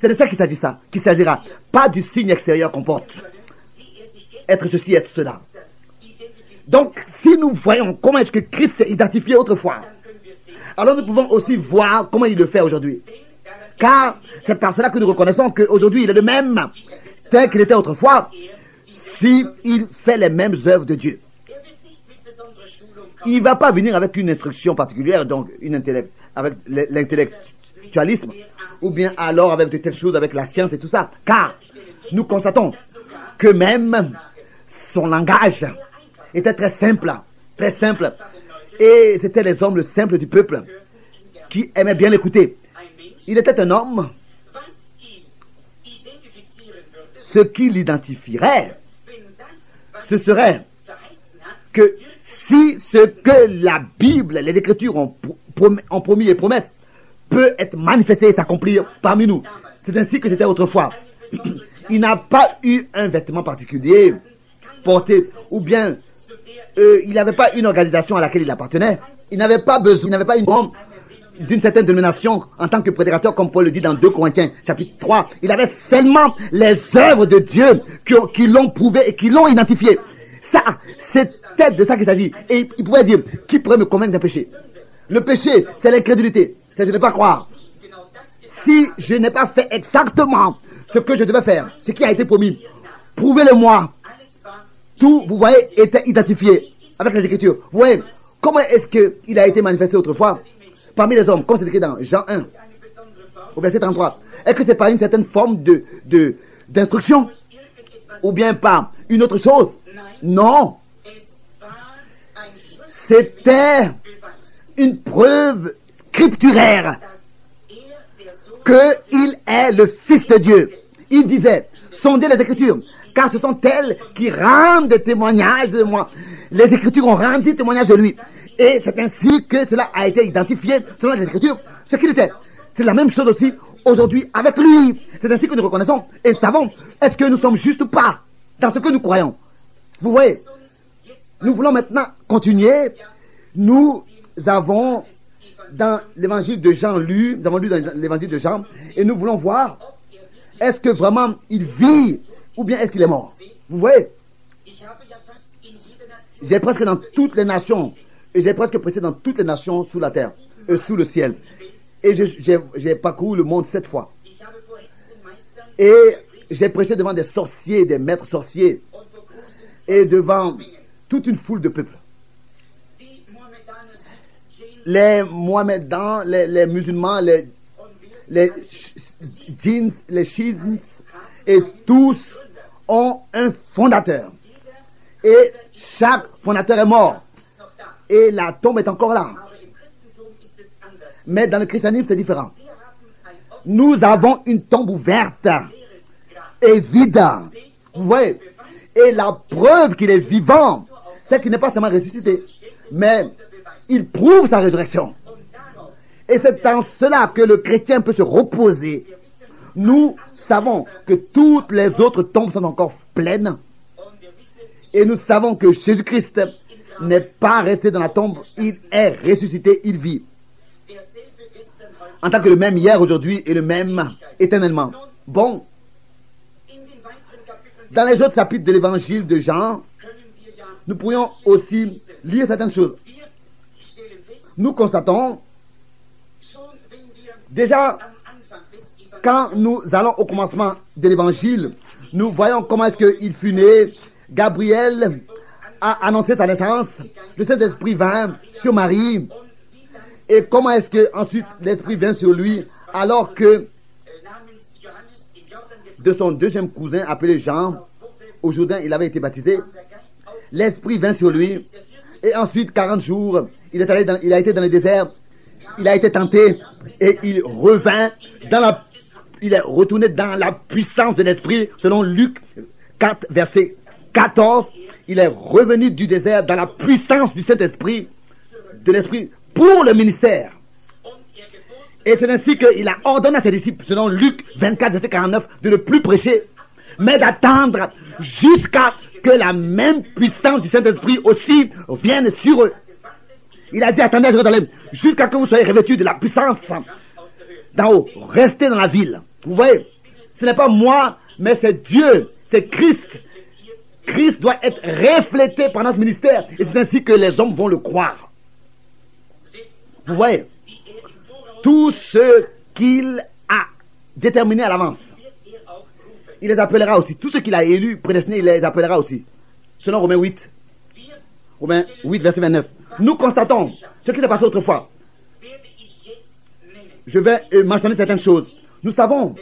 C'est de ça qu'il s'agira. Pas du signe extérieur qu'on porte. Être ceci, être cela. Donc, si nous voyons comment est-ce que Christ s'est identifié autrefois, alors nous pouvons aussi voir comment il le fait aujourd'hui. Car c'est par cela que nous reconnaissons qu'aujourd'hui il est le même tel qu'il était autrefois, s'il fait les mêmes œuvres de Dieu. Il ne va pas venir avec une instruction particulière, donc avec l'intellectualisme, ou bien alors avec de telles choses, avec la science et tout ça. Car nous constatons que même son langage était très simple. Et c'était les hommes simples du peuple qui aimaient bien l'écouter. Il était un homme. Ce qui l'identifierait, ce serait que si ce que la Bible, les Écritures ont promis et promesses peut être manifesté et s'accomplir parmi nous. C'est ainsi que c'était autrefois. Il n'a pas eu un vêtement particulier porté, ou bien il n'avait pas une organisation à laquelle il appartenait. Il n'avait pas besoin, il n'avait pas une forme d'une certaine dénomination en tant que prédicateur, comme Paul le dit dans 2 Corinthiens chapitre 3. Il avait seulement les œuvres de Dieu qui l'ont prouvé et qui l'ont identifié. Ça, c'était de ça qu'il s'agit. Et il pouvait dire, qui pourrait me convaincre d'un péché? Le péché, c'est l'incrédulité, c'est de ne pas croire. Si je n'ai pas fait exactement ce que je devais faire, ce qui a été promis, prouvez-le-moi. Tout, vous voyez, était identifié avec les Écritures. Vous voyez, comment est-ce qu'il a été manifesté autrefois? parmi les hommes, comme c'est écrit dans Jean 1, au verset 33. Est-ce que c'est par une certaine forme d'instruction ou bien par une autre chose? Non. C'était une preuve scripturaire qu'il est le Fils de Dieu. Il disait, sondez les Écritures, car ce sont elles qui rendent des témoignages de moi. Les Écritures ont rendu témoignage de lui. Et c'est ainsi que cela a été identifié selon les Écritures, ce qu'il était. C'est la même chose aussi aujourd'hui avec lui. C'est ainsi que nous reconnaissons et savons, est-ce que nous sommes justes ou pas dans ce que nous croyons. Vous voyez, nous voulons maintenant continuer. Nous avons dans l'évangile de Jean nous avons lu dans l'évangile de Jean, et nous voulons voir, est-ce que vraiment il vit, ou bien est-ce qu'il est mort? Vous voyez, j'ai presque dans toutes les nations, et j'ai presque prêché dans toutes les nations sous la terre, sous le ciel, et j'ai parcouru le monde 7 fois, et j'ai prêché devant des sorciers, des maîtres sorciers, et devant toute une foule de peuples. Les Mohammedans, les musulmans, les chiites, et tous ont un fondateur. Et chaque fondateur est mort. Et la tombe est encore là. Mais dans le christianisme, c'est différent. Nous avons une tombe ouverte et vide. Vous voyez? Et la preuve qu'il est vivant, c'est qu'il n'est pas seulement ressuscité, mais il prouve sa résurrection. Et c'est en cela que le chrétien peut se reposer. Nous savons que toutes les autres tombes sont encore pleines. Et nous savons que Jésus-Christ n'est pas resté dans la tombe. Il est ressuscité, il vit. En tant que le même hier, aujourd'hui et le même éternellement. Bon. Dans les autres chapitres de l'évangile de Jean, nous pourrions aussi lire certaines choses. Nous constatons, déjà, quand nous allons au commencement de l'évangile, nous voyons comment est-ce qu'il fut né. Gabriel a annoncé sa naissance, le Saint-Esprit vint sur Marie, et comment est-ce que ensuite l'Esprit vint sur lui, alors que de son deuxième cousin appelé Jean, au Jourdain, il avait été baptisé, l'Esprit vint sur lui, et ensuite 40 jours, il a été dans le désert, il a été tenté, et il est retourné dans la puissance de l'Esprit, selon Luc 4, verset 14, il est revenu du désert dans la puissance du Saint-Esprit, de l'Esprit, pour le ministère. Et c'est ainsi qu'il a ordonné à ses disciples, selon Luc 24, verset 49, de ne plus prêcher, mais d'attendre jusqu'à que la même puissance du Saint-Esprit aussi vienne sur eux. Il a dit, attendez à Jérusalem, jusqu'à que vous soyez revêtus de la puissance d'en haut. Restez dans la ville. Vous voyez, ce n'est pas moi, mais c'est Dieu, c'est Christ. Christ doit être reflété par notre ministère. Et c'est ainsi que les hommes vont le croire. Vous voyez, tout ce qu'il a déterminé à l'avance, il les appellera aussi. Tout ce qu'il a élu, prédestiné, il les appellera aussi. Selon Romains 8. Romains 8, verset 29. Nous constatons ce qui s'est passé autrefois. Je vais mentionner certaines choses. Nous savons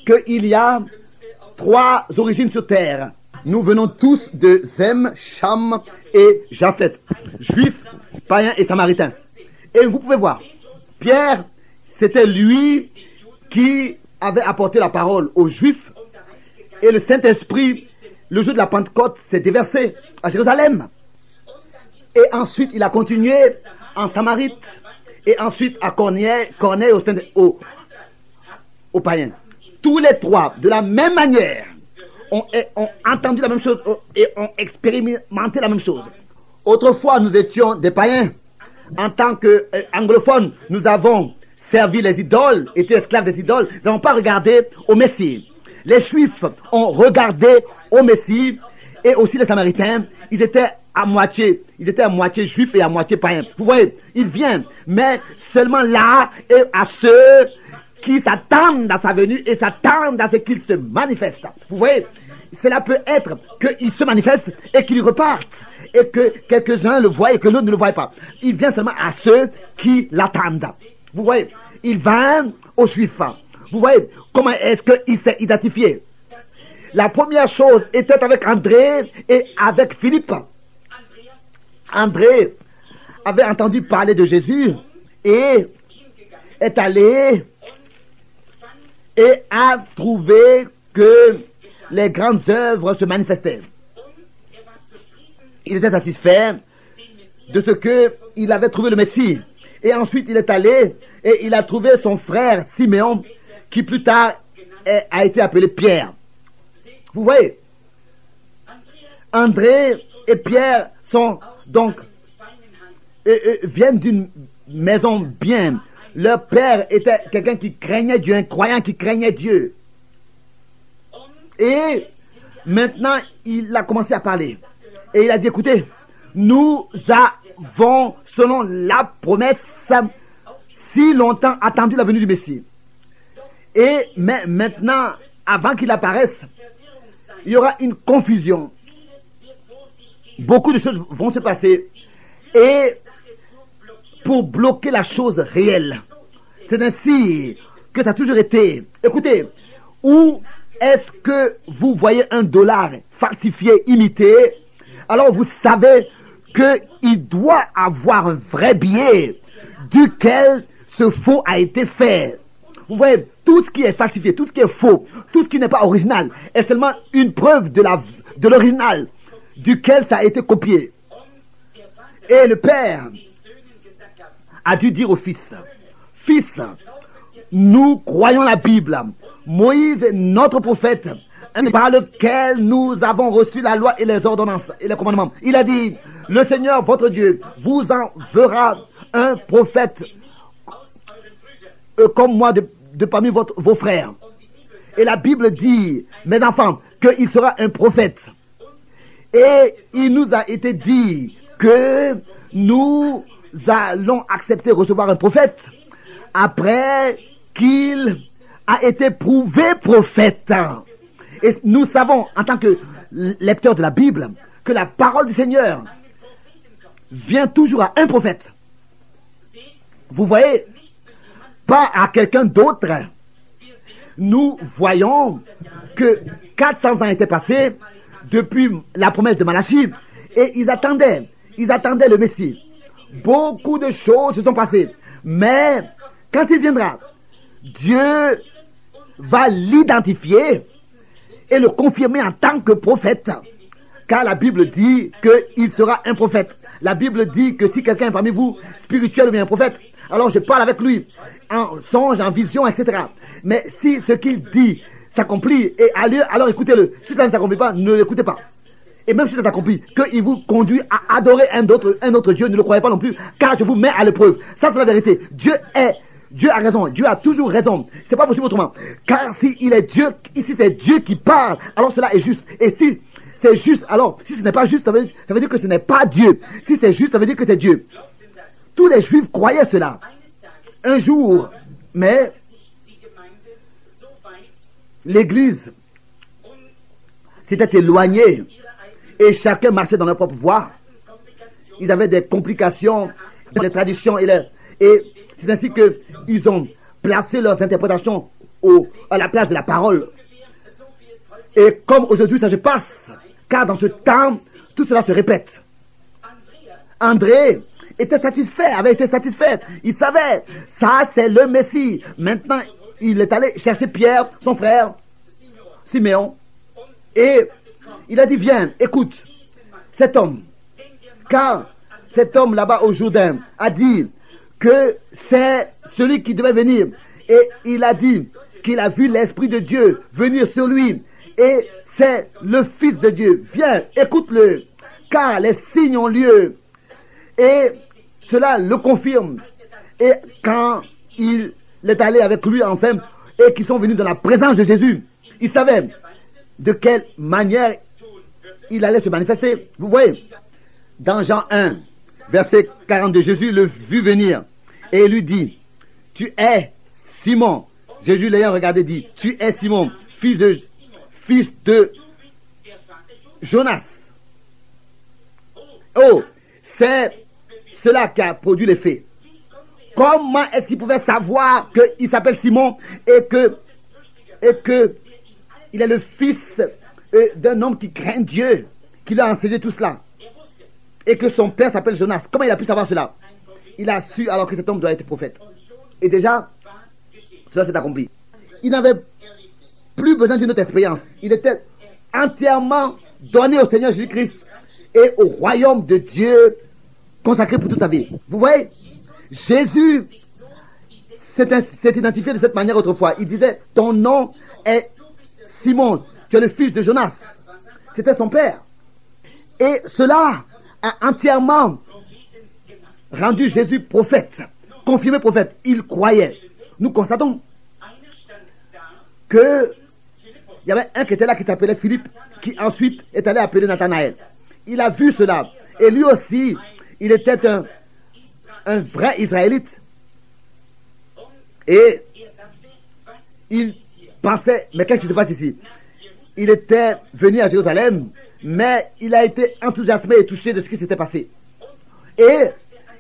qu'il y a 3 origines sur terre. Nous venons tous de Zem, Cham et Japheth. Juifs, païens et samaritains. Et vous pouvez voir, Pierre, c'était lui qui avait apporté la parole aux Juifs. Et le Saint-Esprit, le jour de la Pentecôte, s'est déversé à Jérusalem. Et ensuite, il a continué en Samarite. Et ensuite à Corneille aux païens. Tous les 3, de la même manière, ont entendu la même chose et ont expérimenté la même chose. Autrefois, nous étions des païens. En tant qu'anglophones, nous avons servi les idoles, été esclaves des idoles. Nous n'avons pas regardé au Messie. Les Juifs ont regardé au Messie, et aussi les Samaritains. Ils étaient à moitié juifs et à moitié païens. Vous voyez, il vient, mais seulement là et à ceux qui s'attendent à sa venue et s'attendent à ce qu'il se manifeste. Vous voyez, cela peut être qu'il se manifeste et qu'il reparte, et que quelques-uns le voient et que l'autre ne le voient pas. Il vient seulement à ceux qui l'attendent. Vous voyez, il vint aux Juifs. Vous voyez comment est-ce qu'il s'est identifié. La première chose était avec André et avec Philippe. André avait entendu parler de Jésus et est allé et a trouvé que les grandes œuvres se manifestaient. Il était satisfait de ce qu'il avait trouvé le Messie. Et ensuite, il est allé et il a trouvé son frère Siméon, qui plus tard a été appelé Pierre. Vous voyez, André et Pierre sont donc viennent d'une maison bien. Leur père était quelqu'un qui craignait Dieu, un croyant qui craignait Dieu. Et maintenant, il a commencé à parler. Et il a dit, écoutez, nous avons, selon la promesse, si longtemps attendu la venue du Messie. Mais maintenant, avant qu'il apparaisse, il y aura une confusion. Beaucoup de choses vont se passer. Et pour bloquer la chose réelle, c'est ainsi que ça a toujours été. Écoutez, où est-ce que vous voyez un dollar falsifié, imité? Alors vous savez qu'il doit avoir un vrai billet duquel ce faux a été fait. Vous voyez, tout ce qui est falsifié, tout ce qui est faux, tout ce qui n'est pas original est seulement une preuve de l'original duquel ça a été copié. Et le père a dû dire au fils, fils, nous croyons la Bible. Moïse est notre prophète, par lequel nous avons reçu la loi et les ordonnances et les commandements. Il a dit, le Seigneur votre Dieu vous enverra un prophète comme moi de parmi vos frères. Et la Bible dit, mes enfants, qu'il sera un prophète. Et il nous a été dit que nous allons accepter de recevoir un prophète après qu'il a été prouvé prophète. Et nous savons, en tant que lecteurs de la Bible, que la parole du Seigneur vient toujours à un prophète. Vous voyez, pas à quelqu'un d'autre. Nous voyons que 400 ans étaient passés depuis la promesse de Malachie et ils attendaient le Messie. Beaucoup de choses se sont passées. Mais quand il viendra, Dieu va l'identifier et le confirmer en tant que prophète. Car la Bible dit qu'il sera un prophète. La Bible dit que si quelqu'un est parmi vous, spirituel ou bien un prophète, alors je parle avec lui, en songe, en vision, etc. Mais si ce qu'il dit s'accomplit et a lieu, alors écoutez-le. Si ça ne s'accomplit pas, ne l'écoutez pas. Et même si ça s'accomplit, qu'il vous conduit à adorer un autre Dieu, ne le croyez pas non plus, car je vous mets à l'épreuve. Ça, c'est la vérité. Dieu a raison. Dieu a toujours raison. C'est pas possible autrement. Car si il est Dieu, ici c'est Dieu qui parle, alors cela est juste. Et si c'est juste, alors si ce n'est pas juste, ça veut dire que ce n'est pas Dieu. Si c'est juste, ça veut dire que c'est Dieu. Tous les Juifs croyaient cela. Un jour, mais l'Église s'était éloignée et chacun marchait dans leur propre voie. Ils avaient des complications, des traditions et c'est ainsi qu'ils ont placé leurs interprétations à la place de la parole. Et comme aujourd'hui ça se passe, car dans ce temps, tout cela se répète. André avait été satisfait. Il savait, ça c'est le Messie. Maintenant, il est allé chercher Pierre, son frère, Siméon, et il a dit, viens, écoute, cet homme, car cet homme là-bas au Jourdain a dit que c'est celui qui devait venir. Et il a dit qu'il a vu l'Esprit de Dieu venir sur lui. Et c'est le Fils de Dieu. Viens, écoute-le, car les signes ont lieu. Et cela le confirme. Et quand il est allé avec lui enfin, et qu'ils sont venus dans la présence de Jésus, il savait de quelle manière il allait se manifester. Vous voyez, dans Jean 1, verset 42, Jésus le vit venir et il lui dit, tu es Simon. Jésus l'ayant regardé dit, tu es Simon, fils de Jonas. Oh, c'est cela qui a produit l'effet. Comment est-ce qu'il pouvait savoir qu'il s'appelle Simon et que il est le fils d'un homme qui craint Dieu, qui lui a enseigné tout cela, et que son père s'appelle Jonas? Comment il a pu savoir cela? Il a su alors que cet homme doit être prophète. Et déjà, cela s'est accompli. Il n'avait plus besoin d'une autre expérience. Il était entièrement donné au Seigneur Jésus-Christ et au royaume de Dieu, consacré pour toute sa vie. Vous voyez, Jésus s'est identifié de cette manière autrefois. Il disait, ton nom est Simon, tu es le fils de Jonas. C'était son père. Et cela a entièrement rendu Jésus prophète, confirmé prophète. Il croyait. Nous constatons que il y avait un qui était là qui s'appelait Philippe, qui ensuite est allé appeler Nathanaël. Il a vu cela. Et lui aussi, il était un vrai Israélite. Et il pensait, mais qu'est-ce qui se passe ici? Il était venu à Jérusalem, mais il a été enthousiasmé et touché de ce qui s'était passé. Et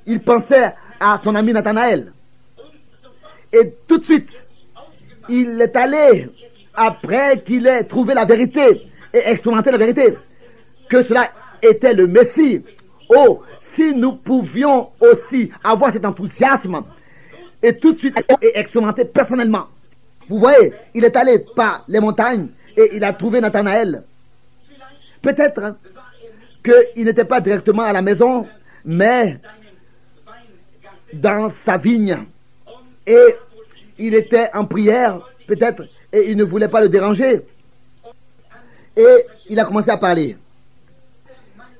il pensait à son ami Nathanaël. Et tout de suite, il est allé, après qu'il ait trouvé la vérité et expérimenté la vérité, que cela était le Messie. Oh, si nous pouvions aussi avoir cet enthousiasme et tout de suite expérimenter personnellement. Vous voyez, il est allé par les montagnes et il a trouvé Nathanaël. Peut-être qu'il n'était pas directement à la maison, mais dans sa vigne. Et il était en prière, peut-être, et il ne voulait pas le déranger. Et il a commencé à parler.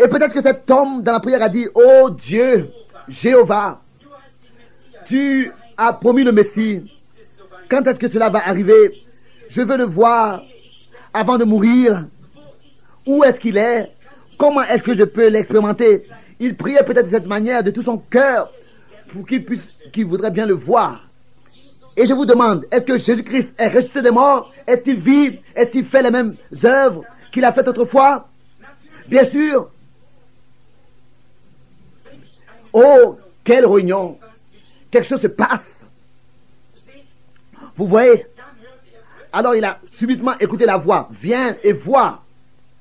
Et peut-être que cet homme dans la prière a dit, oh Dieu, Jéhovah, tu as promis le Messie. Quand est-ce que cela va arriver? Je veux le voir avant de mourir. Où est-ce qu'il est? Comment est-ce que je peux l'expérimenter? Il priait peut-être de cette manière, de tout son cœur, pour qu'il voudrait bien le voir. Et je vous demande, est-ce que Jésus-Christ est ressuscité des morts? Est-ce qu'il vit? Est-ce qu'il fait les mêmes œuvres qu'il a faites autrefois? Bien sûr. Oh, quelle réunion! Quelque chose se passe. Vous voyez? Alors il a subitement écouté la voix. Viens et vois.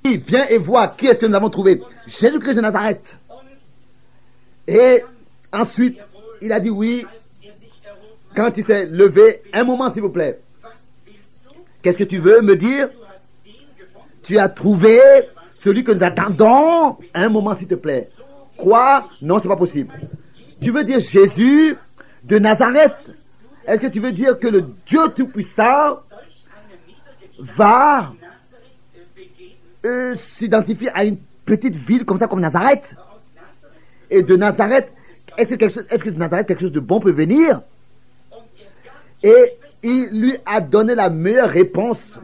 Viens et vois. Qui est-ce que nous avons trouvé? Jésus-Christ de Nazareth. Et ensuite, il a dit oui. Quand il s'est levé, un moment s'il vous plaît. Qu'est-ce que tu veux me dire? Tu as trouvé celui que nous attendons? Un moment s'il te plaît. Quoi? Non, c'est pas possible. Tu veux dire Jésus de Nazareth? Est-ce que tu veux dire que le Dieu Tout-Puissant va s'identifier à une petite ville comme ça, comme Nazareth? Et de Nazareth, est-ce que de Nazareth quelque chose de bon peut venir? Et il lui a donné la meilleure réponse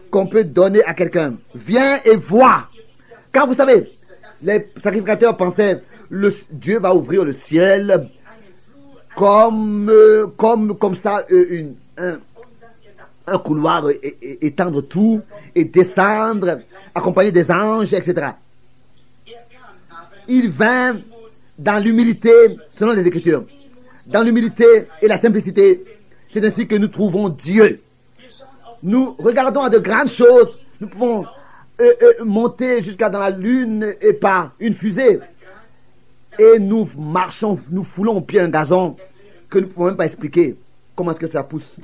qu'on peut donner à quelqu'un. Viens et vois. Car vous savez, les sacrificateurs pensaient, Dieu va ouvrir le ciel comme ça, un couloir, étendre tout et descendre, accompagné des anges, etc. Il vint dans l'humilité, selon les Écritures, dans l'humilité et la simplicité. C'est ainsi que nous trouvons Dieu. Nous regardons à de grandes choses. Nous pouvons monter jusqu'à dans la lune et par une fusée. Et nous marchons, nous foulons au pied un gazon que nous ne pouvons même pas expliquer comment est-ce que ça pousse.